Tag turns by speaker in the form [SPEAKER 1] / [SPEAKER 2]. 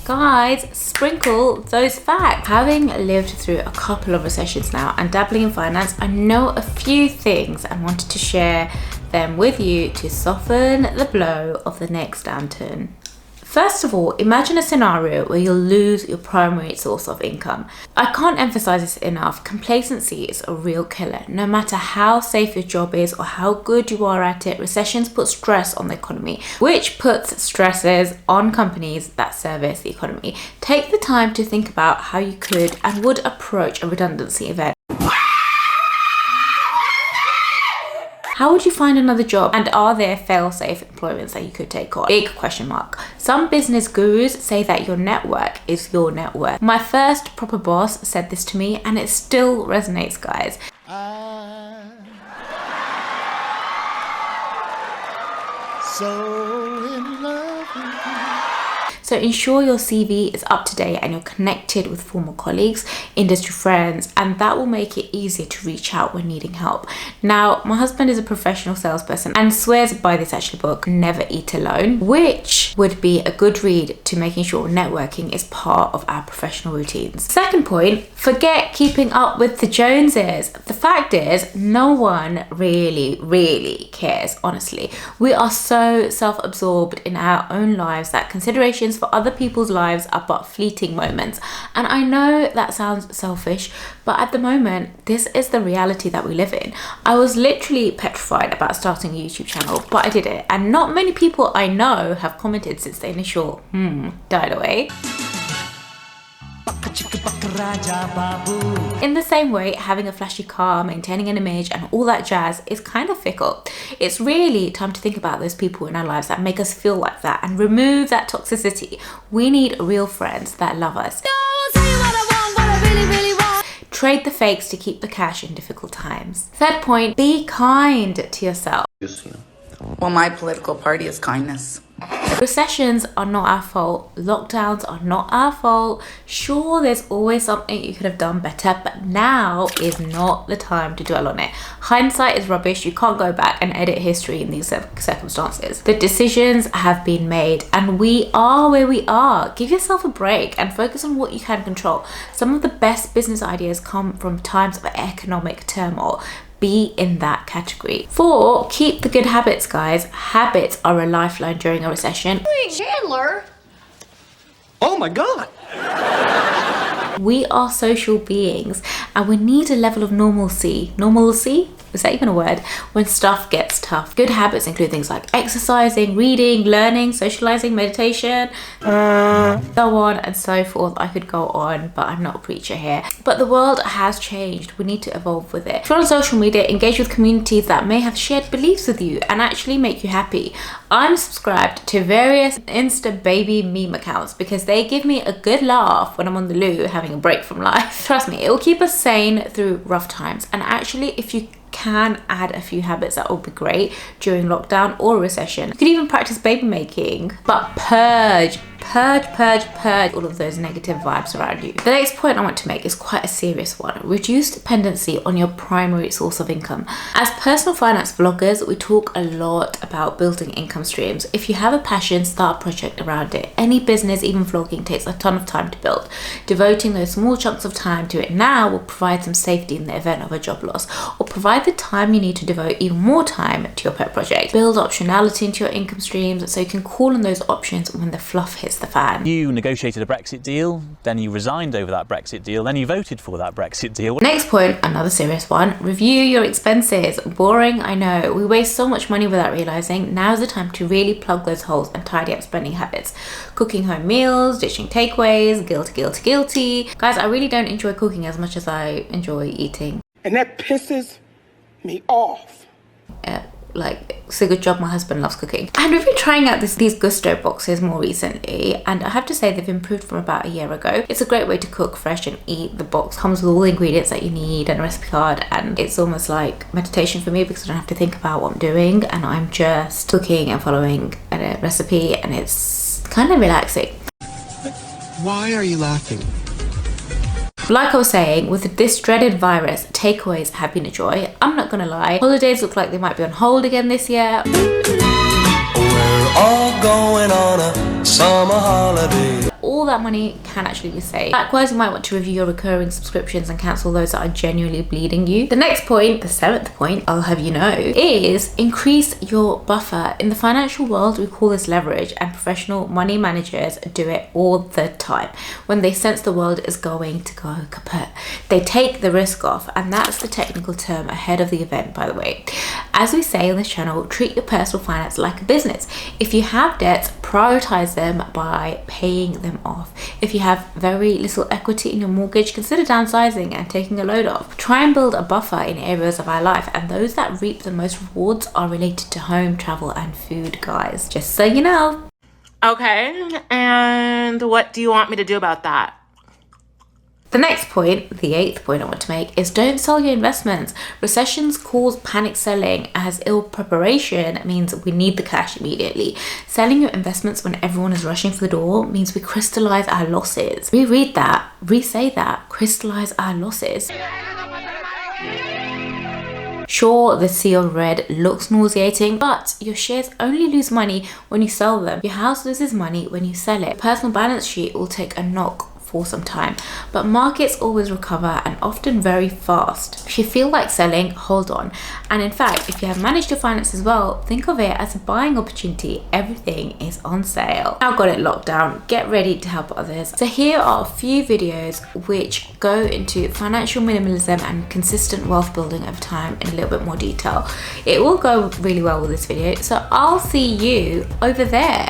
[SPEAKER 1] Guys, sprinkle those facts. Having lived through a couple of recessions now and dabbling in finance, I know a few things and wanted to share them with you to soften the blow of the next downturn. First of all, imagine a scenario where you'll lose your primary source of income. I can't emphasize this enough. Complacency is a real killer. No matter how safe your job is or how good you are at it, recessions put stress on the economy, which puts stresses on companies that service the economy. Take the time to think about how you could and would approach a redundancy event. How would you find another job? And are there fail-safe employments that you could take on? Big question mark. Some business gurus say that your network is your net worth. My first proper boss said this to me and it still resonates, guys. So in love with you. So ensure your CV is up to date and you're connected with former colleagues, industry friends, and that will make it easier to reach out when needing help. Now, my husband is a professional salesperson and swears by this actually book, Never Eat Alone, which would be a good read to making sure networking is part of our professional routines. Second point, forget keeping up with the Joneses. The fact is, no one really cares, honestly. We are so self-absorbed in our own lives that considerations for other people's lives are but fleeting moments. And I know that sounds selfish, but at the moment, this is the reality that we live in. I was literally petrified about starting a YouTube channel, but I did it. And not many people I know have commented since the initial died away. In the same way, having a flashy car, maintaining an image and all that jazz is kind of fickle. It's really time to think about those people in our lives that make us feel like that and remove that toxicity. We need real friends that love us. Trade the fakes to keep the cash in difficult times. Third point, be kind to yourself.
[SPEAKER 2] Well, my political party is kindness.
[SPEAKER 1] Recessions are not our fault. Lockdowns are not our fault. Sure, there's always something you could have done better, but now is not the time to dwell on it. Hindsight is rubbish. You can't go back and edit history in these circumstances. The decisions have been made and we are where we are. Give yourself a break and focus on what you can control. Some of the best business ideas come from times of economic turmoil. Be in that category. 4, keep the good habits, guys. Habits are a lifeline during a recession.
[SPEAKER 3] Chandler!
[SPEAKER 4] Oh my God!
[SPEAKER 1] We are social beings and we need a level of normalcy. Normalcy? Is that even a word? When stuff gets tough. Good habits include things like exercising, reading, learning, socializing, meditation, so on and so forth. I could go on, but I'm not a preacher here. But the world has changed. We need to evolve with it. If you're on social media, engage with communities that may have shared beliefs with you and actually make you happy. I'm subscribed to various Insta baby meme accounts because they give me a good laugh when I'm on the loo having a break from life. Trust me, it will keep us sane through rough times. And actually, if you can add a few habits that will be great during lockdown or recession. You could even practice baby making, but purge all of those negative vibes around you. The next point I want to make is quite a serious one. Reduce dependency on your primary source of income. As personal finance vloggers, we talk a lot about building income streams. If you have a passion, start a project around it. Any business, even vlogging, takes a ton of time to build. Devoting those small chunks of time to it now will provide some safety in the event of a job loss, or provide the time you need to devote even more time to your pet project. Build optionality into your income streams so you can call on those options when the fluff hits the fan.
[SPEAKER 5] You negotiated a Brexit deal, then you resigned over that Brexit deal, then you voted for that Brexit deal.
[SPEAKER 1] Next point, another serious one. Review your expenses. Boring, I know. We waste so much money without realizing. Now's the time to really plug those holes and tidy up spending habits. Cooking home meals, ditching takeaways, guilty. Guys, I really don't enjoy cooking as much as I enjoy eating.
[SPEAKER 4] And that pisses me off.
[SPEAKER 1] Like, it's a good job my husband loves cooking. And we've been trying out these Gusto boxes more recently, and I have to say they've improved from about a year ago. It's a great way to cook fresh and eat. The box comes with all the ingredients that you need and a recipe card, and it's almost like meditation for me because I don't have to think about what I'm doing and I'm just cooking and following a recipe, and it's kind of relaxing.
[SPEAKER 4] Why are you laughing?
[SPEAKER 1] Like I was saying, with this dreaded virus, takeaways have been a joy. I'm not gonna lie, holidays look like they might be on hold again this year.
[SPEAKER 6] We're all going on a summer holiday.
[SPEAKER 1] All all that money can actually be saved. Likewise, you might want to review your recurring subscriptions and cancel those that are genuinely bleeding you. The next point, the 7th point, I'll have you know, is increase your buffer. In the financial world, we call this leverage, and professional money managers do it all the time. When they sense the world is going to go kaput, they take the risk off, and that's the technical term ahead of the event, by the way. As we say on this channel, treat your personal finance like a business. If you have debts, prioritize them by paying them off. If you have very little equity in your mortgage, consider downsizing and taking a load off. Try and build a buffer in areas of our life, and those that reap the most rewards are related to home, travel, and food, guys. Just so you know.
[SPEAKER 3] Okay, and what do you want me to do about that?
[SPEAKER 1] The next point, the 8th point I want to make, is don't sell your investments. Recessions cause panic selling, as ill preparation means we need the cash immediately. Selling your investments when everyone is rushing for the door means we crystallize our losses. Reread that, re-say that, crystallize our losses. Sure, the sea of red looks nauseating, but your shares only lose money when you sell them. Your house loses money when you sell it. Personal balance sheet will take a knock for some time, but markets always recover, and often very fast. If you feel like selling, hold on. And in fact, if you have managed your finances well, think of it as a buying opportunity. Everything is on sale. Now got it locked down, get ready to help others. So here are a few videos which go into financial minimalism and consistent wealth building over time in a little bit more detail. It will go really well with this video, so I'll see you over there.